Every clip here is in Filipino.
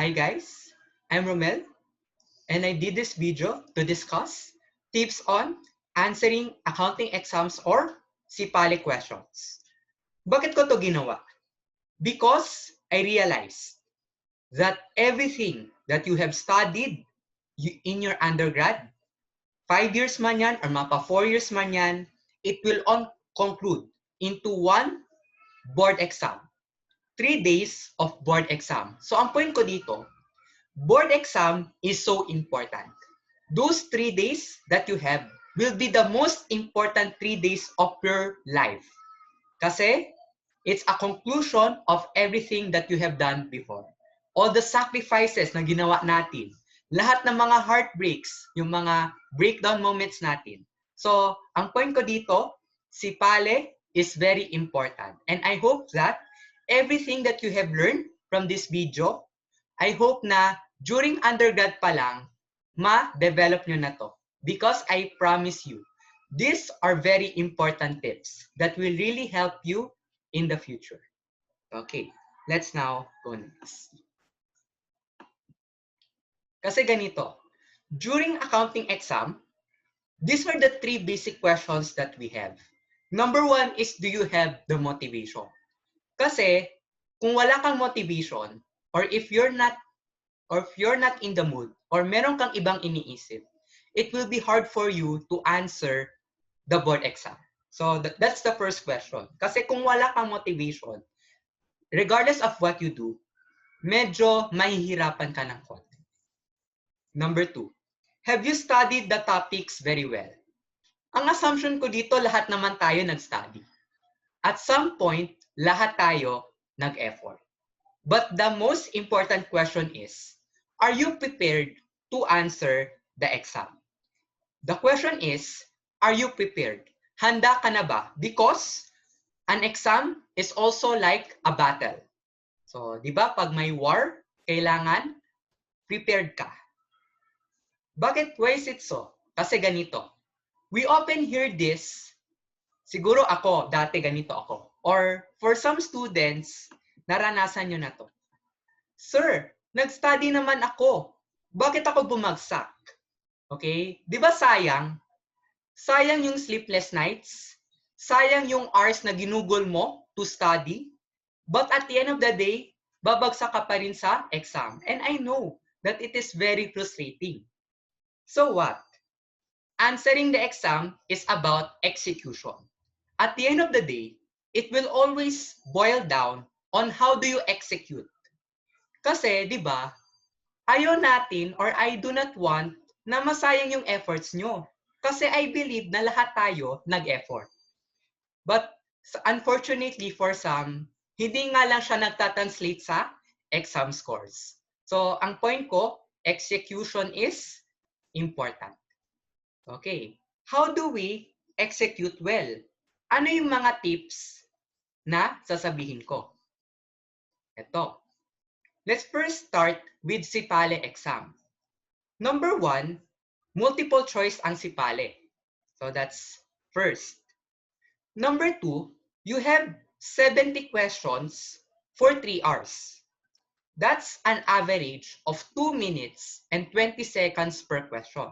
Hi guys, I'm Romel and I did this video to discuss tips on answering accounting exams or SIPALE questions. Bakit ko to ginawa? Because I realized that everything that you have studied in your undergrad, 5 years man yan or mapa 4 years man yan, it will conclude into one board exam. 3 days of board exam. So ang point ko dito, board exam is so important. Those 3 days that you have will be the most important 3 days of your life. Kasi it's a conclusion of everything that you have done before. All the sacrifices na ginawa natin. Lahat ng mga heartbreaks, yung mga breakdown moments natin. So, ang point ko dito, SIPALE is very important. And I hope that everything that you have learned from this video, I hope na during undergrad pa lang, ma-develop nyo na to. Because I promise you, these are very important tips that will really help you in the future. Okay, let's now go next. Kasi ganito, during accounting exam, these are the 3 basic questions that we have. Number 1 is, do you have the motivation? Kasi kung wala kang motivation, or if you're not in the mood, or meron kang ibang iniisip, it will be hard for you to answer the board exam. So that's the first question. Kasi kung wala kang motivation, regardless of what you do, medyo mahihirapan ka ng konti. Number 2, have you studied the topics very well? Ang assumption ko dito, lahat naman tayo nag-study. At some point, lahat tayo nag-effort. But the most important question is, are you prepared to answer the exam? The question is, are you prepared? Handa ka na ba? Because an exam is also like a battle. So, di ba, pag may war, kailangan prepared ka. Bakit? Why is it so? Kasi ganito. We often hear this, siguro ako, dati ganito ako. Or for some students, naranasan nyo na to. Sir, nag-study naman ako. Bakit ako bumagsak? Okay? Di ba sayang? Sayang yung sleepless nights. Sayang yung hours na ginugol mo to study. But at the end of the day, babagsak ka pa rin sa exam. And I know that it is very frustrating. So what? Answering the exam is about execution. At the end of the day, it will always boil down on how do you execute. Kasi, di ba, ayaw natin or I do not want na masayang yung efforts nyo. Kasi I believe na lahat tayo nag-effort. But unfortunately for some, hindi nga lang siya nagtatranslate sa exam scores. So, ang point ko, execution is important. Okay. How do we execute well? Ano yung mga tips na sasabihin ko? Ito. Let's first start with SIPALE exam. Number 1, multiple choice ang SIPALE. So that's first. Number 2, you have 70 questions for 3 hours. That's an average of 2 minutes and 20 seconds per question.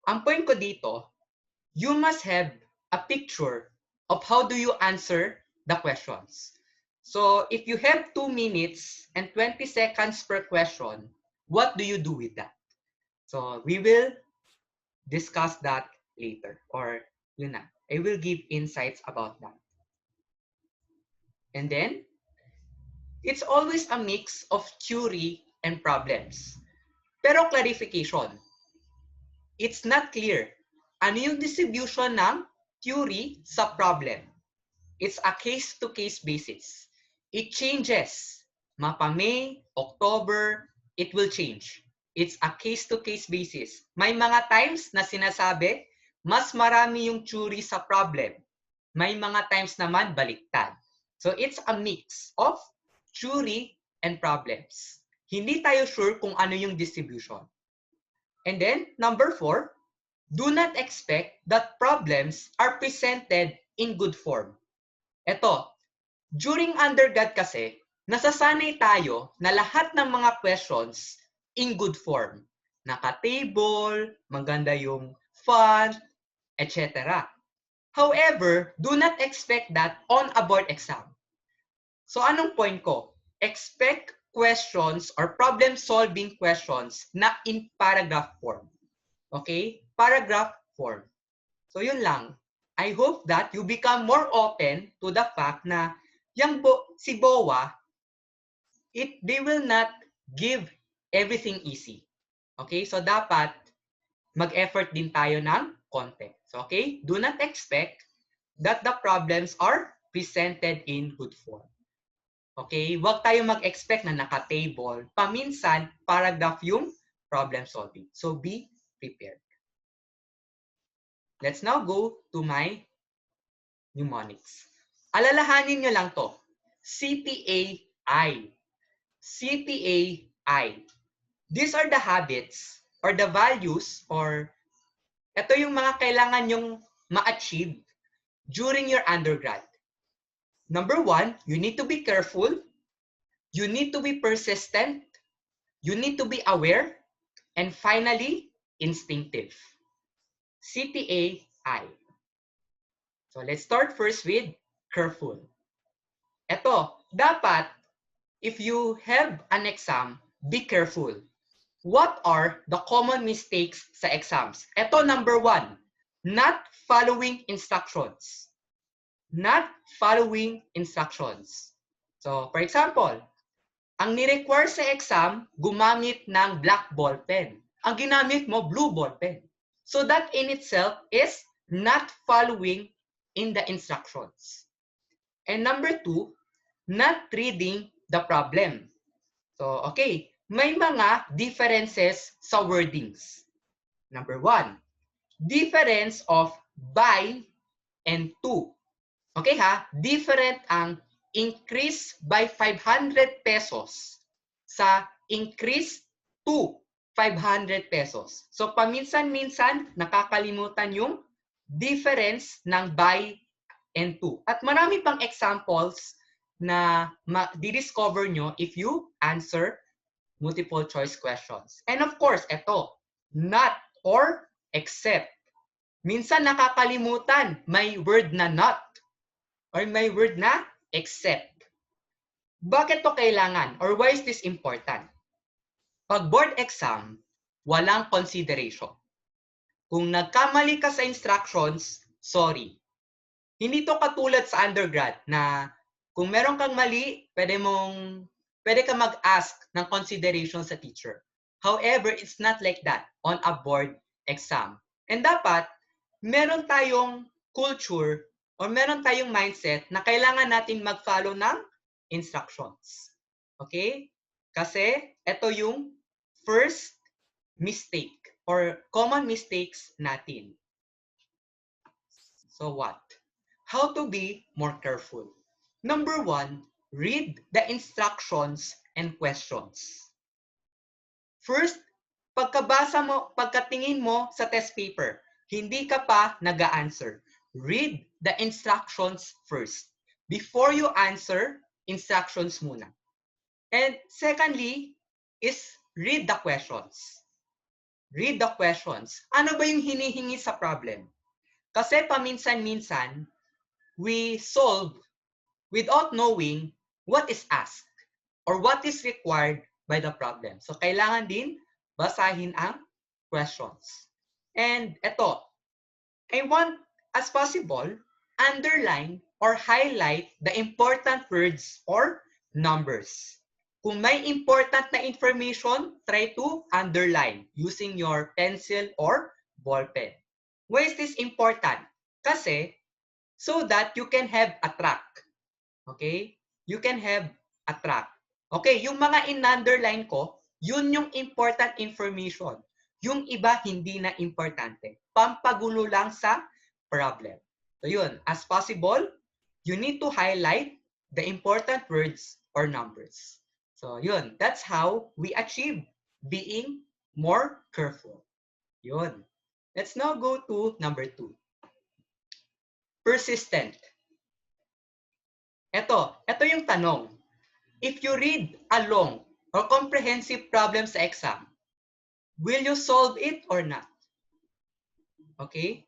Ang point ko dito, you must have a picture of how do you answer the questions. So if you have 2 minutes and 20 seconds per question, what do you do with that? So we will discuss that later, or yun na, I will give insights about that. And then, it's always a mix of theory and problems. Pero clarification, it's not clear. Ano yung distribution ng theory sa problem? It's a case-to-case basis. It changes. Mapa May, October, it will change. It's a case-to-case basis. May mga times na sinasabi, mas marami yung theory sa problem. May mga times naman baliktad. So it's a mix of theory and problems. Hindi tayo sure kung ano yung distribution. And then, number 4, do not expect that problems are presented in good form. Ito, during undergrad kasi, nasasanay tayo na lahat ng mga questions in good form. Naka-table, maganda yung font, etc. However, do not expect that on a board exam. So anong point ko? Expect questions or problem-solving questions na in paragraph form. Okay? Paragraph form. So yun lang. I hope that you become more open to the fact na si BOA, they will not give everything easy. Okay? So dapat mag-effort din tayo ng konti. So okay? Do not expect that the problems are presented in good form. Okay? Huwag tayo mag-expect na naka-table. Paminsan, paragraph yung problem solving. So be prepared. Let's now go to my mnemonics. Alalahanin nyo lang to. CPA-I. CPA-I. These are the habits or the values or ito yung mga kailangan nyong ma-achieve during your undergrad. Number 1, you need to be careful. You need to be persistent. You need to be aware. And finally, instinctive. CPA-I. So let's start first with careful. Ito, dapat, if you have an exam, be careful. What are the common mistakes sa exams? Ito, number 1, not following instructions. Not following instructions. So, for example, ang ni-require sa exam, gumamit ng black ball pen. Ang ginamit mo, blue ball pen. So that in itself is not following in the instructions. And number 2, not reading the problem. So, okay, may mga differences sa wordings. Number 1, difference of by and to. Okay ha, different ang increase by 500 pesos sa increase to 500 pesos. So paminsan-minsan nakakalimutan yung difference ng by and to. At marami pang examples na di-discover nyo if you answer multiple choice questions. And of course, ito, not or except. Minsan nakakalimutan, may word na not or may word na except. Bakit to kailangan? Or why is this important? Pag board exam, walang consideration. Kung nagkamali ka sa instructions, sorry. Hindi to katulad sa undergrad na kung meron kang mali, pwede ka mag-ask ng consideration sa teacher. However, it's not like that on a board exam. And dapat, meron tayong culture or meron tayong mindset na kailangan natin mag-follow ng instructions. Okay? Kasi ito yung first mistake or common mistakes natin. So what? How to be more careful. Number 1, read the instructions and questions. First, pagkatingin mo sa test paper, hindi ka pa nag-a-answer. Read the instructions first. Before you answer, instructions muna. And secondly, is read the questions. Read the questions. Ano ba yung hinihingi sa problem? Kasi paminsan-minsan, we solve without knowing what is asked or what is required by the problem. So, kailangan din basahin ang questions. And ito, I want, as possible, underline or highlight the important words or numbers. Kung may important na information, try to underline using your pencil or ball pen. Why is this important? Kasi, so that you can have a track. Okay? You can have a track. Okay, yung mga in-underline ko, yun yung important information. Yung iba, hindi na importante. Pampagulo lang sa problem. So yun, as possible, you need to highlight the important words or numbers. So yun, that's how we achieve being more careful. Yun. Let's now go to number 2. Persistent. Ito yung tanong. if you read a long or comprehensive problem sa exam, will you solve it or not? Okay?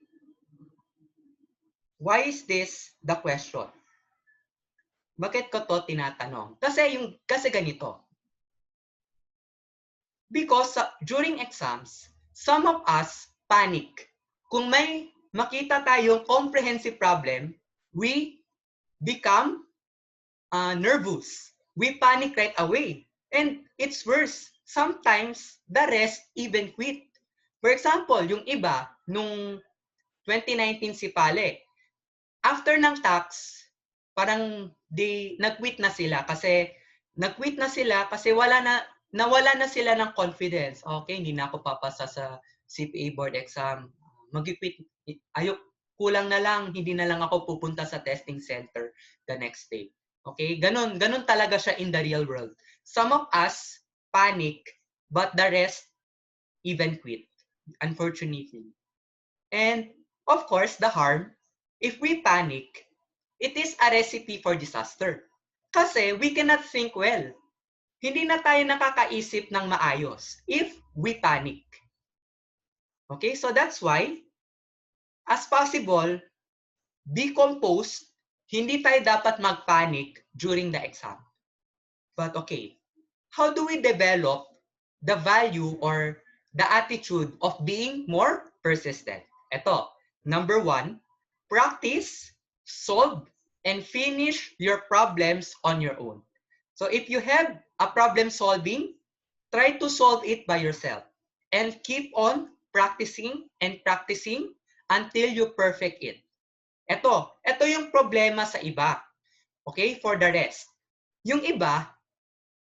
Why is this the question? Bakit ko to tinatanong? Kasi ganito. Because during exams, some of us panic. Kung may makita tayong comprehensive problem, we become nervous. We panic right away. And it's worse. Sometimes, the rest even quit. For example, yung iba, nung 2019 si Pale, after ng tax, parang nag-quit na sila kasi nawala na sila ng confidence. Okay, hindi na ako papasa sa CPA board exam. Mag-quit. Kulang na lang, hindi na lang ako pupunta sa testing center the next day. Okay, ganun talaga siya in the real world. Some of us panic, but the rest even quit, unfortunately. And of course, the harm, if we panic, it is a recipe for disaster. Kasi we cannot think well. Hindi na tayo nakakaisip ng maayos if we panic. Okay, so that's why, as possible, be composed. Hindi tayo dapat mag-panic during the exam. But okay, how do we develop the value or the attitude of being more persistent? Ito, number 1, practice, solve, and finish your problems on your own. So if you have a problem solving, try to solve it by yourself and keep on practicing and practicing until you perfect it. Ito yung problema sa iba. Okay, for the rest. Yung iba,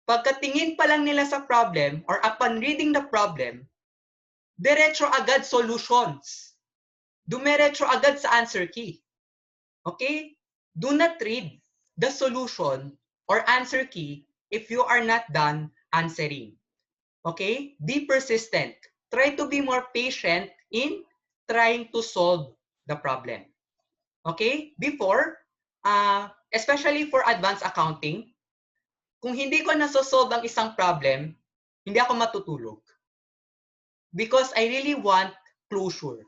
pagkatingin pa lang nila sa problem or upon reading the problem, diretso agad solutions. Dumiretso agad sa answer key. Okay? Do not read the solution or answer key if you are not done answering. Okay? Be persistent. Try to be more patient in trying to solve the problem. Okay? Before, especially for advanced accounting, kung hindi ko nasosolve ang isang problem, hindi ako matutulog. Because I really want closure.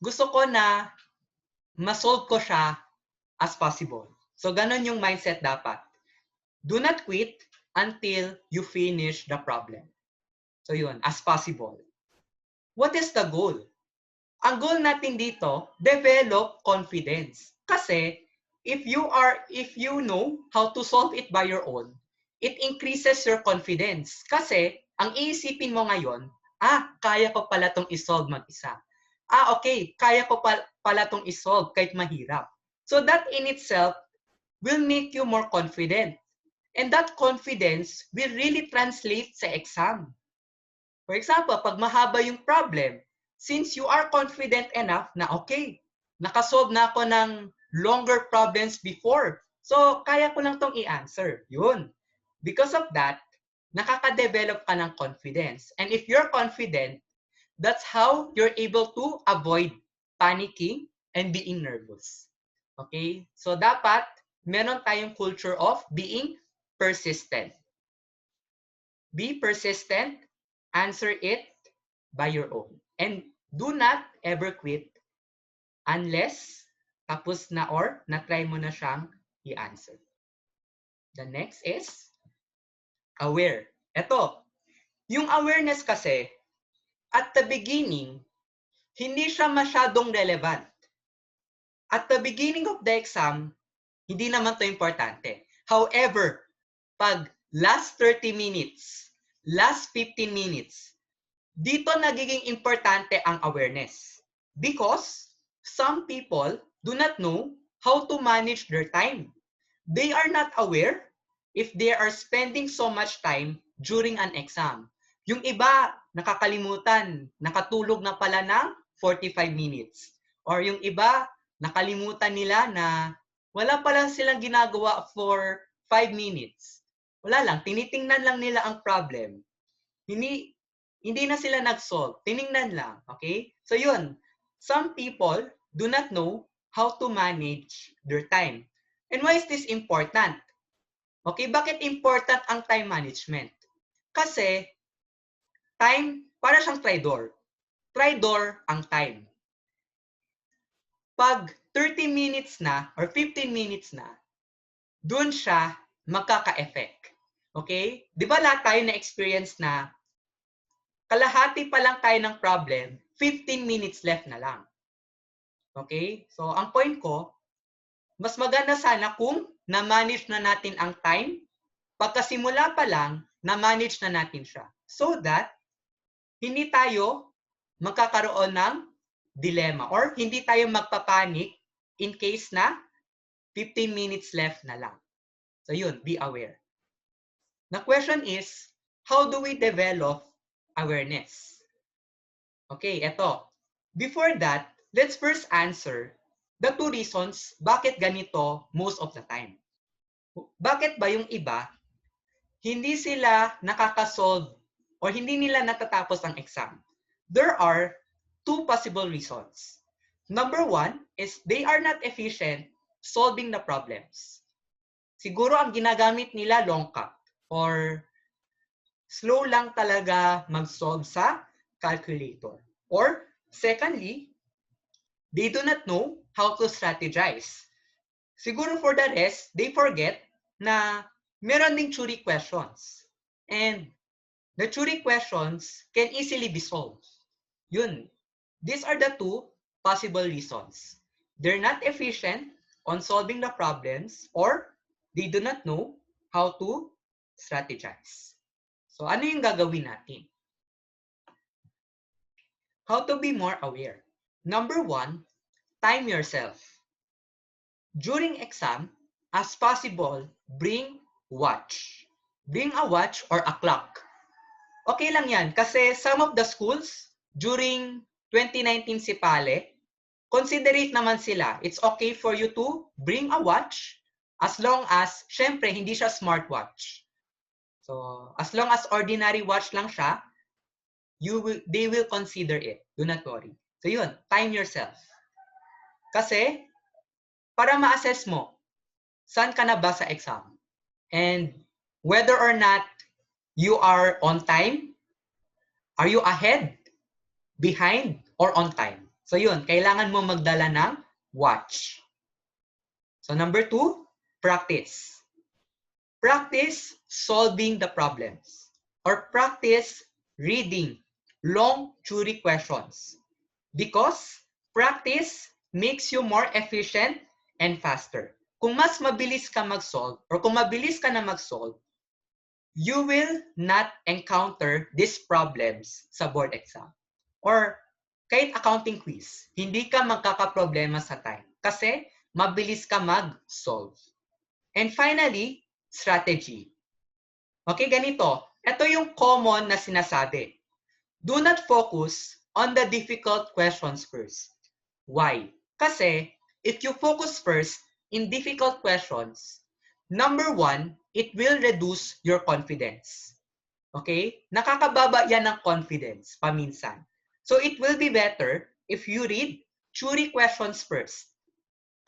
Gusto ko na masolve ko siya as possible. So, ganun yung mindset dapat. Do not quit until you finish the problem. So, yun, as possible. What is the goal? Ang goal natin dito, develop confidence. Kasi, if you know how to solve it by your own, it increases your confidence. Kasi, ang iisipin mo ngayon, kaya ko pala itong isolve mag-isa. Okay, kaya ko pala itong isolve kahit mahirap. So that in itself will make you more confident. And that confidence will really translate sa exam. For example, pag mahaba yung problem, since you are confident enough na okay, nakasolve na ako ng longer problems before, so kaya ko lang tong i-answer. Yun. Because of that, nakaka-develop ka ng confidence. And if you're confident, that's how you're able to avoid panicking and being nervous. Okay? So dapat meron tayong culture of being persistent. Be persistent, answer it by your own. And do not ever quit unless tapos na or na-try mo na siyang i-answer. The next is aware. Ito, yung awareness kasi, at the beginning, hindi siya masyadong relevant. At the beginning of the exam, hindi naman to importante. However, pag last 30 minutes, last 15 minutes, dito nagiging importante ang awareness. Because some people do not know how to manage their time. They are not aware if they are spending so much time during an exam. Yung iba, nakakalimutan, nakatulog na pala ng 45 minutes. Or yung iba, nakalimutan nila na wala pala silang ginagawa for 5 minutes. Wala lang, tinitingnan lang nila ang problem. Hindi na sila nag-solve. Tiningnan lang. Okay? So yun, some people do not know how to manage their time. And why is this important? Okay, bakit important ang time management? Kasi time, para siyang traitor. Traitor ang time. Pag 30 minutes na or 15 minutes na, dun siya magkaka-effect. Okay? Di ba lahat tayo na-experience na kalahati pa lang tayo ng problem, 15 minutes left na lang. Okay? So, ang point ko, mas maganda sana kung na-manage na natin ang time, pagkasimula pa lang, na-manage na natin siya. So that, hindi tayo magkakaroon ng dilemma or hindi tayo magpapanik in case na 15 minutes left na lang. So yun, be aware. The question is, how do we develop awareness? Okay, eto. Before that, let's first answer the two reasons bakit ganito most of the time. Bakit ba yung iba, hindi sila nakakasolve or hindi nila natatapos ang exam? There are two possible reasons. Number one is they are not efficient solving the problems. Siguro ang ginagamit nila long cut or slow lang talaga mag-solve sa calculator. Or secondly, they do not know how to strategize. Siguro for the rest, they forget na meron ding theory questions. And the theory questions can easily be solved. Yun. These are the two possible reasons. They're not efficient on solving the problems or they do not know how to strategize. So, ano yung gagawin natin? How to be more aware. Number one, time yourself. During exam, as possible, bring watch. Bring a watch or a clock. Okay lang yan kasi some of the schools during 2019 Sipale, considerate naman sila. It's okay for you to bring a watch as long as, syempre, hindi siya smartwatch. So, as long as ordinary watch lang siya, they will consider it. Do not worry. So yun, time yourself. Kasi, para ma-assess mo, saan ka na ba sa exam? And whether or not you are on time, are you ahead, behind, or on time? So yun, kailangan mo magdala ng watch. So number two, practice. Practice solving the problems or practice reading long theory questions because practice makes you more efficient and faster. Kung mas mabilis ka mag-solve or kung mabilis ka na mag-solve, you will not encounter these problems sa board exam. Or kahit accounting quiz, hindi ka magkakaproblema sa time kasi mabilis ka mag-solve. And finally, strategy. Okay, ganito. Ito yung common na sinasabi. Do not focus on the difficult questions first. Why? Kasi if you focus first in difficult questions, number one, it will reduce your confidence. Okay? Nakakababa yan ng confidence paminsan. So it will be better if you read theory questions first.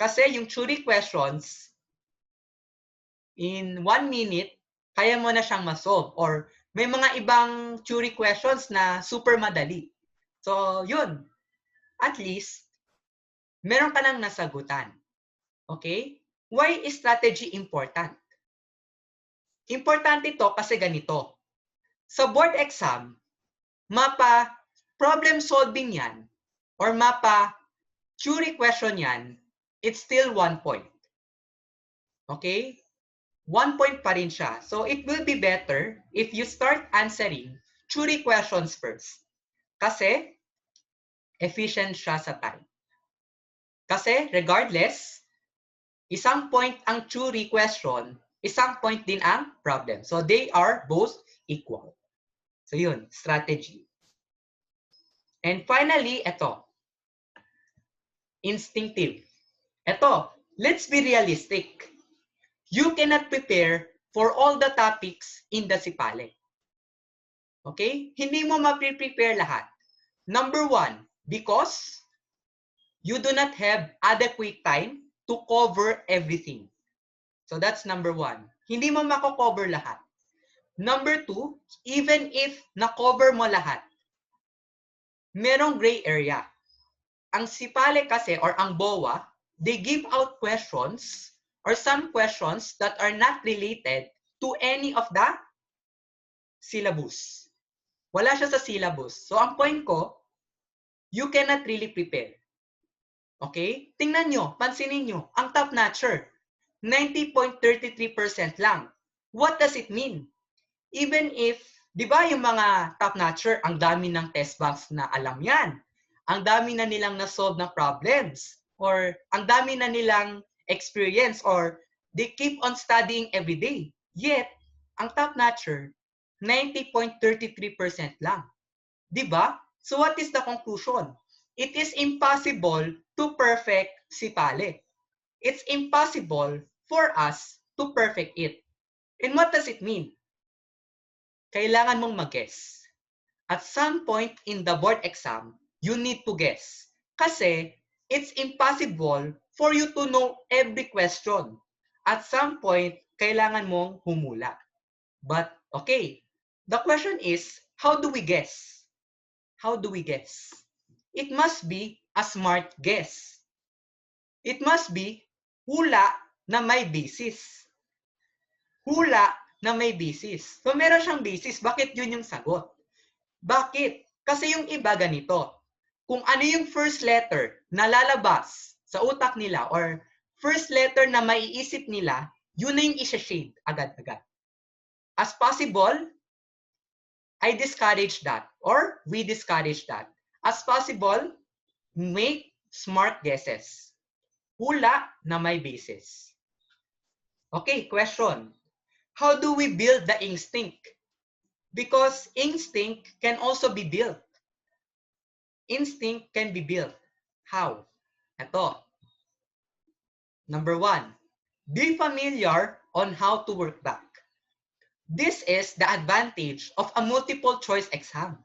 Kasi yung theory questions, in 1 minute, kaya mo na siyang ma-solve. Or may mga ibang theory questions na super madali. So, yun. At least, meron ka nang nasagutan. Okay? Why is strategy important? Importante ito kasi ganito. Sa board exam, mapa problem solving yan or mapa theory question yan, it's still 1 point. Okay? 1 point pa rin siya. So it will be better if you start answering theory questions first. Kasi efficient siya sa time. Kasi regardless, isang point ang theory question, isang point din ang problem. So they are both equal. So yun, strategy. And finally, ito. Instinctive. Ito, let's be realistic. You cannot prepare for all the topics in the Sipale. Okay? Hindi mo ma-prepare lahat. Number one, because you do not have adequate time to cover everything. So that's number one. hindi mo mako-cover lahat. Number 2, even if na-cover mo lahat, merong gray area. Ang SIPALE kasi or ang BOA, they give out questions or some questions that are not related to any of the syllabus. Wala siya sa syllabus. So ang point ko, you cannot really prepare. Okay? Tingnan nyo, pansinin nyo, ang top-notcher, 90.33% lang. What does it mean? Even if, di ba yung mga top-notcher, ang dami ng test banks na alam yan. Ang dami na nilang na-solve na problems. Or ang dami na nilang experience. Or they keep on studying every day. Yet, ang top-notcher, 90.33% lang. Di ba? So what is the conclusion? It is impossible to perfect SIPALE. It's impossible for us to perfect it. And what does it mean? Kailangan mong mag-guess. At some point in the board exam, you need to guess. Kasi it's impossible for you to know every question. At some point, kailangan mong humula. But, okay, the question is, how do we guess? How do we guess? It must be a smart guess. It must be hula na may basis. Hula na may basis. So meron siyang basis. Bakit yun yung sagot? Bakit? Kasi yung iba ganito. Kung ano yung first letter na lalabas sa utak nila or first letter na maiisip nila, yun na yung isa-shade agad-agad. As possible, I discourage that or we discourage that. As possible, make smart guesses. Hula na may basis. Okay, question. How do we build the instinct? Because instinct can also be built. Instinct can be built. How? Ito. Number 1, be familiar on how to work back. This is the advantage of a multiple choice exam.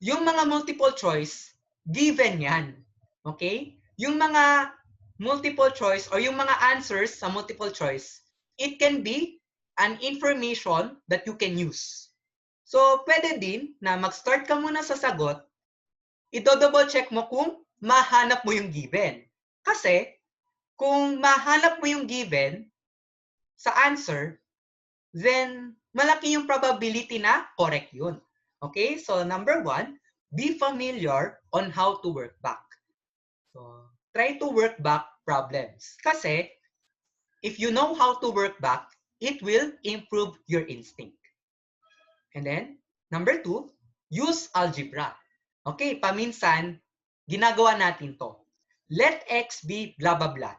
Yung mga multiple choice, given yan. Okay? Yung mga multiple choice or yung mga answers sa multiple choice, it can be an information that you can use. So, pwede din na mag-start ka muna sa sagot, i-double check mo kung mahanap mo yung given. Kasi, kung mahanap mo yung given sa answer, then malaki yung probability na correct yun. Okay? So, number 1, be familiar on how to work back. So, try to work back problems. Kasi, if you know how to work back, it will improve your instinct. And then, number 2, use algebra. Okay, paminsan, ginagawa natin to. Let x be blah, blah, blah.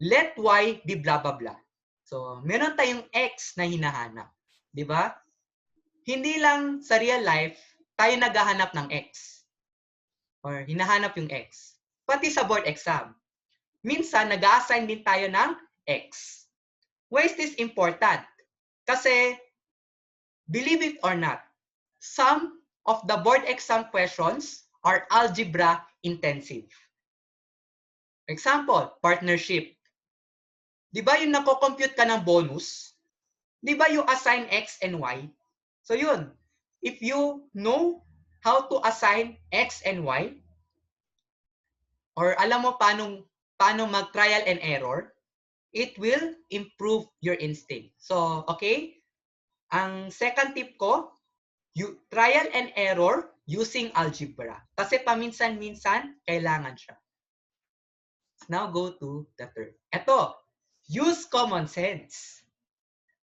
Let y be blah, blah, blah. So, meron tayong x na hinahanap. Di ba? Hindi lang sa real life, tayo naghahanap ng x. Or hinahanap yung x. Pati sa board exam. Minsan, nag-assign din tayo ng x. Why is this important? Kasi, believe it or not, some of the board exam questions are algebra intensive. Example, partnership. Di ba yung nako-compute ka ng bonus? Di ba you assign x and y? So yun, if you know how to assign x and y, or alam mo paano mag-trial and error, it will improve your instinct. So, okay? Ang second tip ko, you trial and error using algebra. Kasi paminsan-minsan, kailangan siya. Now go to the third. Ito, use common sense.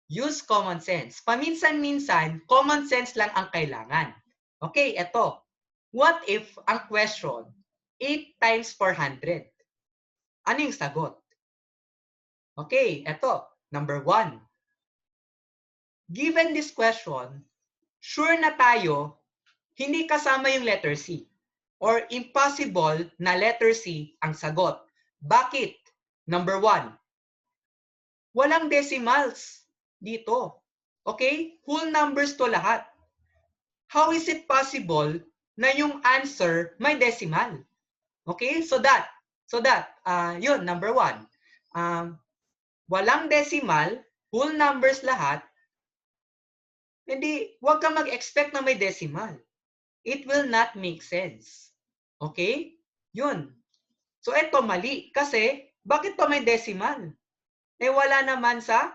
Use common sense. Paminsan-minsan, common sense lang ang kailangan. Okay, ito. What if ang question, 8 times 400? Ano yung sagot? Okay, ito. Number 1. Given this question, sure na tayo, hindi kasama yung letter C. Or impossible na letter C ang sagot. Bakit? Number 1. Walang decimals dito. Okay? Whole numbers to lahat. How is it possible na yung answer may decimal? Okay? So that, yun, number 1. Walang decimal whole numbers lahat, hindi, huwag kang mag-expect na may decimal. It will not make sense. Okay? Yun. So, ito mali. Kasi, bakit pa may decimal? Eh, wala naman sa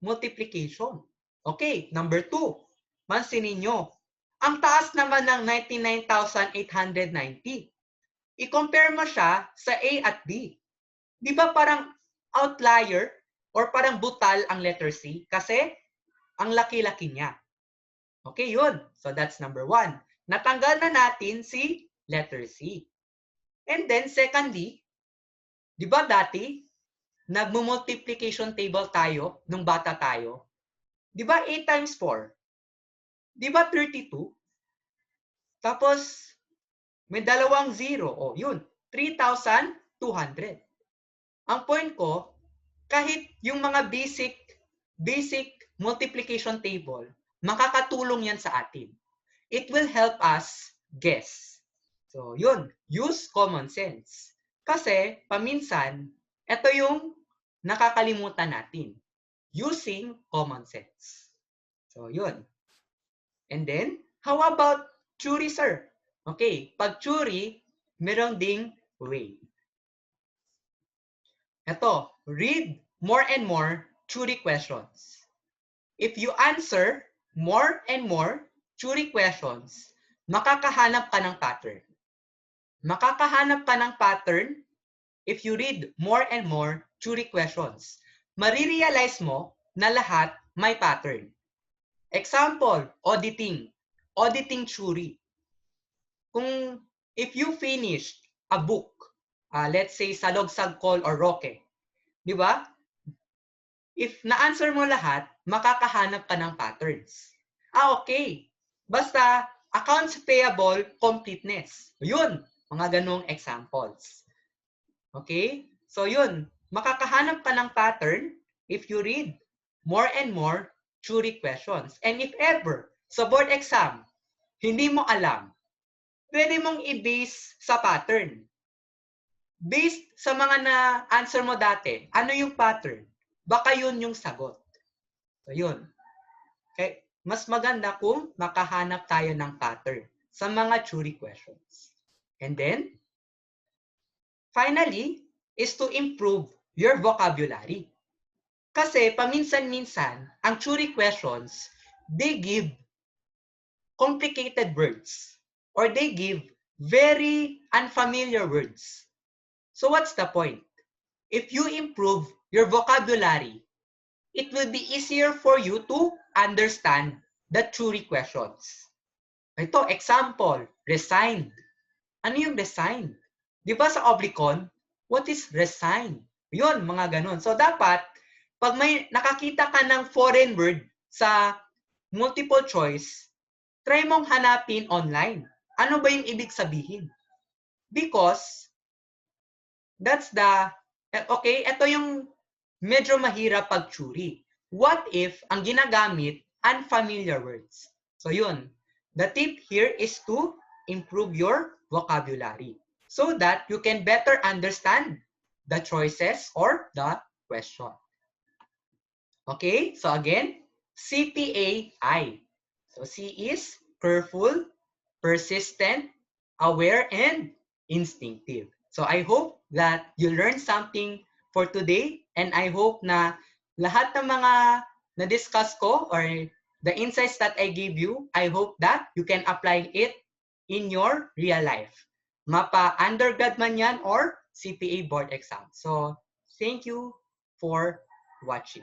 multiplication. Okay, number 2. Mansinin nyo. Ang taas naman ng 99,890. I-compare mo siya sa A at B. Di ba parang outlier or parang butal ang letter C? Kasi ang laki-laki niya. Okay, yun. So that's number 1. Natanggal na natin si letter C. And then secondly, di ba dati, nagmo-multiplication table tayo nung bata tayo? Di ba 8 times 4? Di ba 32? Tapos, may dalawang 0. O, yun. 3,200. Ang point ko, kahit yung mga basic multiplication table, makakatulong yan sa atin. It will help us guess. So, yun. Use common sense. Kasi, paminsan, ito yung nakakalimutan natin. Using common sense. So, yun. And then, how about Churi, sir? Okay, pag Churi, meron ding way. Ito, read more and more Churi questions. If you answer more and more Churi questions, makakahanap ka ng pattern. Makakahanap ka ng pattern if you read more and more Churi questions. Marirealize mo na lahat may pattern. Example, auditing. Auditing Churi. Kung if you finished a book, let's say Salog Sagkol or Roque, di ba? If na-answer mo lahat, makakahanap ka ng patterns. Okay. Basta, accounts payable completeness. Yun, mga ganong examples. Okay? So yun, makakahanap ka ng pattern if you read more and more Churi questions. And if ever, sa board exam, hindi mo alam, pwede mong i-base sa pattern. Based sa mga na-answer mo dati, ano yung pattern? Baka yun yung sagot. So, yun. Okay. Mas maganda kung makahanap tayo ng pattern sa mga Churi questions. And then, finally, is to improve your vocabulary. Kasi paminsan-minsan, ang Churi questions, they give complicated words or they give very unfamiliar words. So what's the point? If you improve your vocabulary, it will be easier for you to understand the Churi questions. Ito, example, resigned. Ano yung resigned? Di ba sa Oblicon, what is resigned? Yun, mga ganun. So dapat, pag may nakakita ka ng foreign word sa multiple choice, try mong hanapin online. Ano ba yung ibig sabihin? Because, that's the, okay, ito yung medyo mahirap pag Churi. What if ang ginagamit, unfamiliar words? So yun, the tip here is to improve your vocabulary so that you can better understand the choices or the question. Okay, so again, CPAI. So C is careful, persistent, aware, and instinctive. So I hope that you learned something for today, and I hope na lahat ng mga na-discuss ko or the insights that I gave you, I hope that you can apply it in your real life. Mapa undergrad man yan or CPA board exam. So thank you for watching.